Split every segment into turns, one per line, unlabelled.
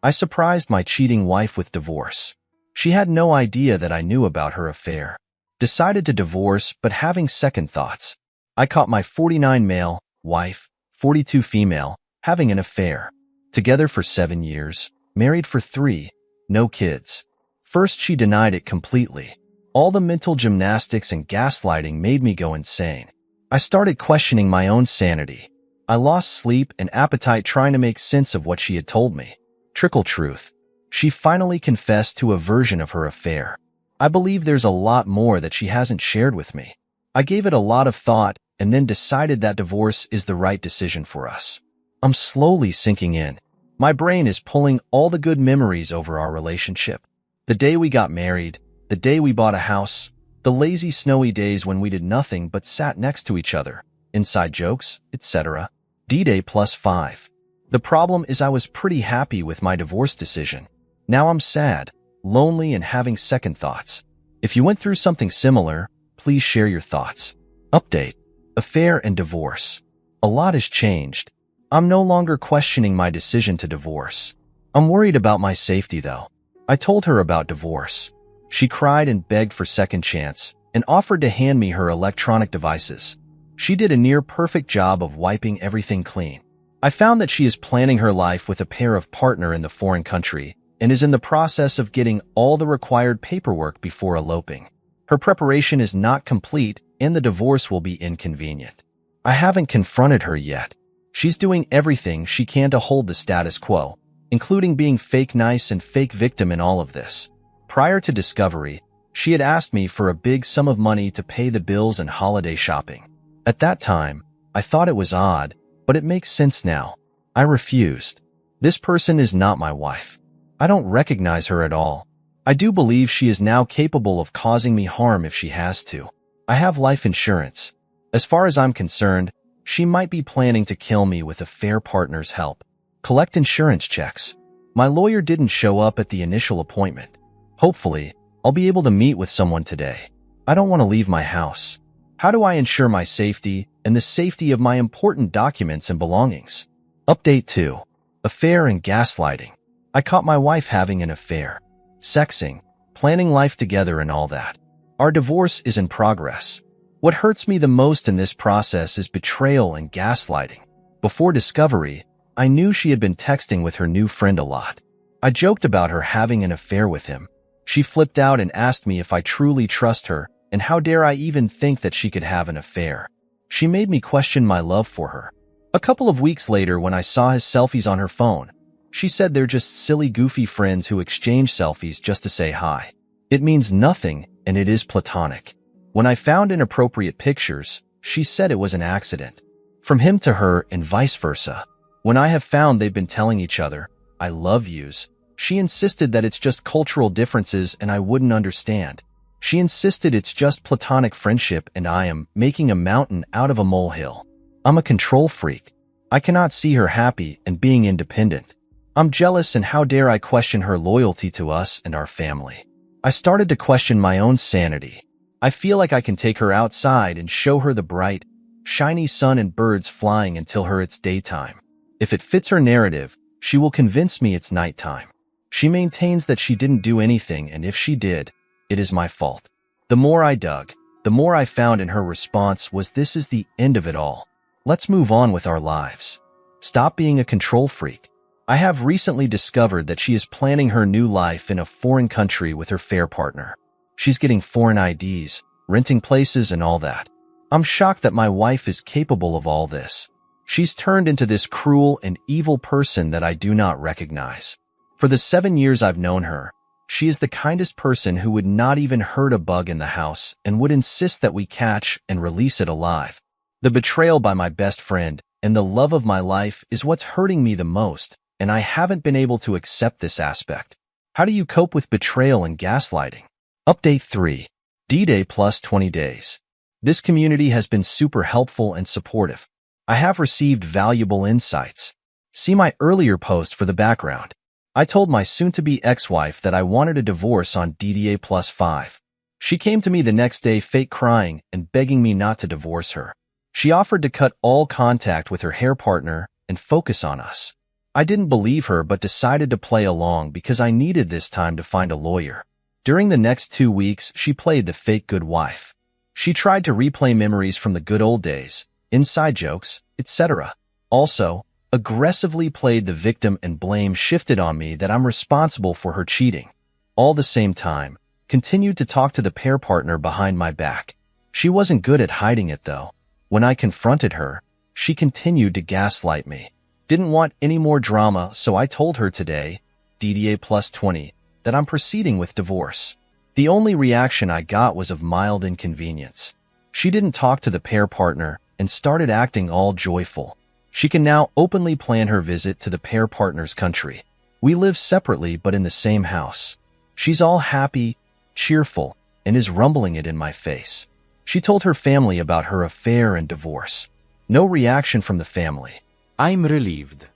I surprised my cheating wife with divorce. She had no idea that I knew about her affair. Decided to divorce, but having second thoughts. I caught my 49 male wife, 42 female, having an affair. Together for 7 years, married for 3, no kids. First, she denied it completely. All the mental gymnastics and gaslighting made me go insane. I started questioning my own sanity. I lost sleep and appetite trying to make sense of what she had told me. Trickle truth. She finally confessed to a version of her affair. I believe there's a lot more that she hasn't shared with me. I gave it a lot of thought and then decided that divorce is the right decision for us. I'm slowly sinking in. My brain is pulling all the good memories over our relationship. The day we got married, the day we bought a house, the lazy snowy days when we did nothing but sat next to each other, inside jokes, etc. D-Day +5. The problem is I was pretty happy with my divorce decision. Now I'm sad, lonely, and having second thoughts. If you went through something similar, please share your thoughts. Update. Affair and divorce. A lot has changed. I'm no longer questioning my decision to divorce. I'm worried about my safety though. I told her about divorce. She cried and begged for second chance and offered to hand me her electronic devices. She did a near-perfect job of wiping everything clean. I found that she is planning her life with a pair of partner in the foreign country and is in the process of getting all the required paperwork before eloping. Her preparation is not complete and the divorce will be inconvenient. I haven't confronted her yet. She's doing everything she can to hold the status quo, including being fake nice and fake victim in all of this. Prior to discovery, she had asked me for a big sum of money to pay the bills and holiday shopping. At that time, I thought it was odd, but it makes sense now. I refused. This person is not my wife. I don't recognize her at all. I do believe she is now capable of causing me harm if she has to. I have life insurance. As far as I'm concerned, she might be planning to kill me with a fair partner's help. Collect insurance checks. My lawyer didn't show up at the initial appointment. Hopefully, I'll be able to meet with someone today. I don't want to leave my house. How do I ensure my safety and the safety of my important documents and belongings? Update 2. Affair and gaslighting. I caught my wife having an affair. Sexing, planning life together and all that. Our divorce is in progress. What hurts me the most in this process is betrayal and gaslighting. Before discovery, I knew she had been texting with her new friend a lot. I joked about her having an affair with him. She flipped out and asked me if I truly trust her, and how dare I even think that she could have an affair. She made me question my love for her. A couple of weeks later, when I saw his selfies on her phone, she said they're just silly, goofy friends who exchange selfies just to say hi. It means nothing, and it is platonic. When I found inappropriate pictures, she said it was an accident. From him to her and vice versa. When I have found they've been telling each other, I love yous, she insisted that it's just cultural differences and I wouldn't understand. She insisted it's just platonic friendship and I am making a mountain out of a molehill. I'm a control freak. I cannot see her happy and being independent. I'm jealous and how dare I question her loyalty to us and our family. I started to question my own sanity. I feel like I can take her outside and show her the bright, shiny sun and birds flying and tell her it's daytime. If it fits her narrative, she will convince me it's nighttime. She maintains that she didn't do anything, and if she did, it is my fault. The more I dug, the more I found in her response was this is the end of it all. Let's move on with our lives. Stop being a control freak. I have recently discovered that she is planning her new life in a foreign country with her fair partner. She's getting foreign IDs, renting places and all that. I'm shocked that my wife is capable of all this. She's turned into this cruel and evil person that I do not recognize. For the 7 years I've known her, she is the kindest person who would not even hurt a bug in the house and would insist that we catch and release it alive. The betrayal by my best friend and the love of my life is what's hurting me the most, and I haven't been able to accept this aspect. How do you cope with betrayal and gaslighting? Update 3. D-Day +20 days. This community has been super helpful and supportive. I have received valuable insights. See my earlier post for the background. I told my soon-to-be ex-wife that I wanted a divorce on DDA +5. She came to me the next day fake crying and begging me not to divorce her. She offered to cut all contact with her hair partner and focus on us. I didn't believe her but decided to play along because I needed this time to find a lawyer. During the next 2 weeks, she played the fake good wife. She tried to replay memories from the good old days, inside jokes, etc. Also, aggressively played the victim and blame shifted on me that I'm responsible for her cheating. All the same time, continued to talk to the pair partner behind my back. She wasn't good at hiding it though. When I confronted her, she continued to gaslight me. Didn't want any more drama, so I told her today, DDA plus 20, that I'm proceeding with divorce. The only reaction I got was of mild inconvenience. She didn't talk to the pair partner and started acting all joyful. She can now openly plan her visit to the pair partner's country. We live separately but in the same house. She's all happy, cheerful, and is rumbling it in my face. She told her family about her affair and divorce. No reaction from the family.
I'm relieved.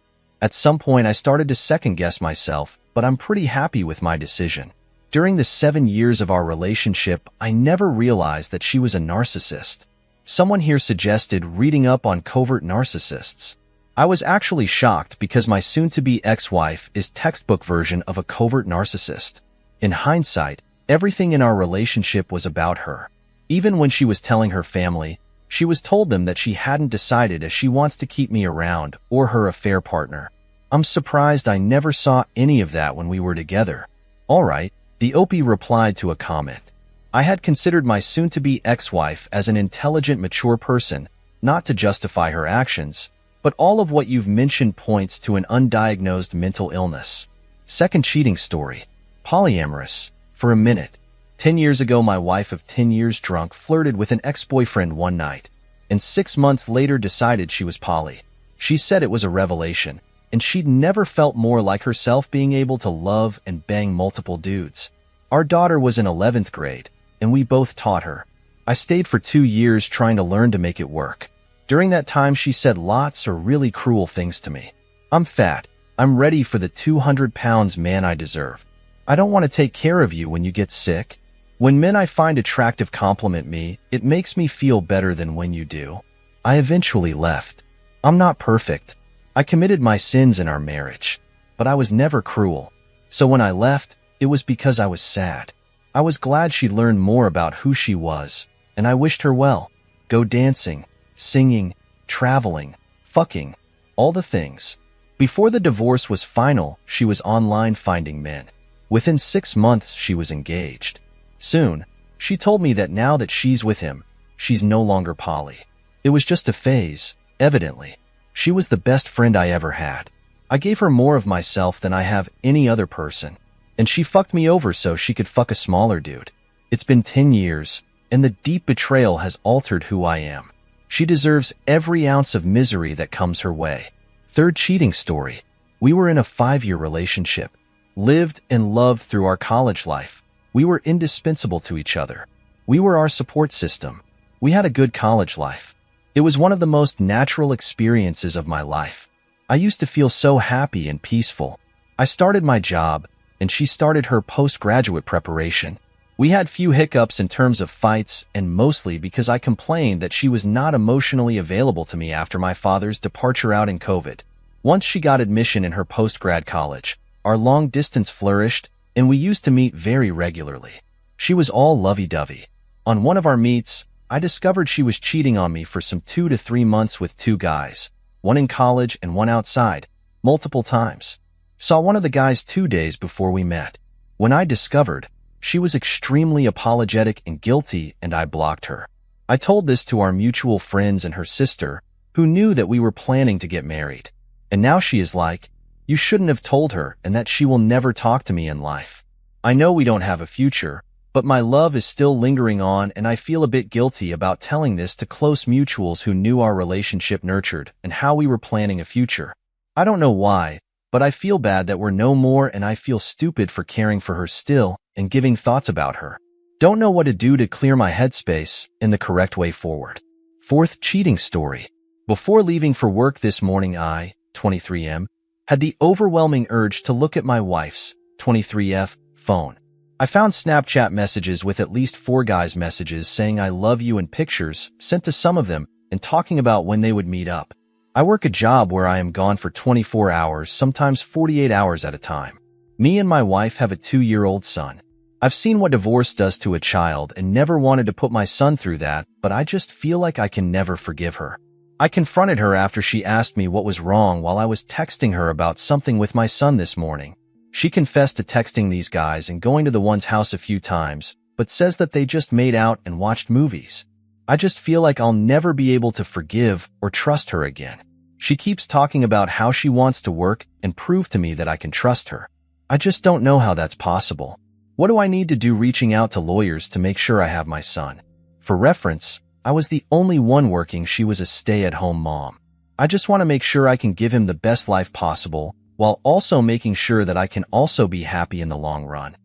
At some point I started to second-guess myself, but I'm pretty happy with my decision. During the 7 years of our relationship, I never realized that she was a narcissist. Someone here suggested reading up on covert narcissists. I was actually shocked because my soon-to-be ex-wife is textbook version of a covert narcissist. In hindsight, everything in our relationship was about her. Even when she was telling her family, she was told them that she hadn't decided as she wants to keep me around or her affair partner. I'm surprised I never saw any of that when we were together. Alright, the OP replied to a comment. I had considered my soon-to-be ex-wife as an intelligent, mature person, not to justify her actions, but all of what you've mentioned points to an undiagnosed mental illness. Second cheating story. Polyamorous. For a minute. 10 years ago, my wife of 10 years drunk flirted with an ex-boyfriend one night, and 6 months later decided she was poly. She said it was a revelation, and she'd never felt more like herself being able to love and bang multiple dudes. Our daughter was in 11th grade, and we both taught her. I stayed for 2 years trying to learn to make it work. During that time, she said lots of really cruel things to me. I'm fat. I'm ready for the 200 pounds man I deserve. I don't want to take care of you when you get sick. When men I find attractive compliment me, it makes me feel better than when you do. I eventually left. I'm not perfect. I committed my sins in our marriage, but I was never cruel. So when I left, it was because I was sad. I was glad she learned more about who she was, and I wished her well. Go dancing, singing, traveling, fucking, all the things. Before the divorce was final, she was online finding men. Within 6 months, she was engaged. Soon, she told me that now that she's with him, she's no longer poly. It was just a phase, evidently. She was the best friend I ever had. I gave her more of myself than I have any other person, and she fucked me over so she could fuck a smaller dude. It's been 10 years, and the deep betrayal has altered who I am. She deserves every ounce of misery that comes her way. Third cheating story. We were in a 5-year relationship, lived and loved through our college life. We were indispensable to each other. We were our support system. We had a good college life. It was one of the most natural experiences of my life. I used to feel so happy and peaceful. I started my job, and she started her postgraduate preparation. We had few hiccups in terms of fights, and mostly because I complained that she was not emotionally available to me after my father's departure out in COVID. Once she got admission in her postgrad college, our long distance flourished, and we used to meet very regularly. She was all lovey-dovey. On one of our meets, I discovered she was cheating on me for some 2 to 3 months with 2 guys, one in college and one outside, multiple times. Saw one of the guys 2 days before we met. When I discovered, she was extremely apologetic and guilty, and I blocked her. I told this to our mutual friends and her sister, who knew that we were planning to get married. And now she is like, you shouldn't have told her, and that she will never talk to me in life. I know we don't have a future, but my love is still lingering on, and I feel a bit guilty about telling this to close mutuals who knew our relationship nurtured and how we were planning a future. I don't know why, but I feel bad that we're no more, and I feel stupid for caring for her still and giving thoughts about her. Don't know what to do to clear my headspace in the correct way forward. Fourth cheating story. Before leaving for work this morning, I, 23M, had the overwhelming urge to look at my wife's, 23F, phone. I found Snapchat messages with at least 4 guys' messages saying I love you and pictures sent to some of them and talking about when they would meet up. I work a job where I am gone for 24 hours, sometimes 48 hours at a time. Me and my wife have a 2-year-old son. I've seen what divorce does to a child and never wanted to put my son through that, but I just feel like I can never forgive her. I confronted her after she asked me what was wrong while I was texting her about something with my son this morning. She confessed to texting these guys and going to the one's house a few times, but says that they just made out and watched movies. I just feel like I'll never be able to forgive or trust her again. She keeps talking about how she wants to work and prove to me that I can trust her. I just don't know how that's possible. What do I need to do reaching out to lawyers to make sure I have my son? For reference, I was the only one working. She was a stay-at-home mom. I just want to make sure I can give him the best life possible, while also making sure that I can also be happy in the long run.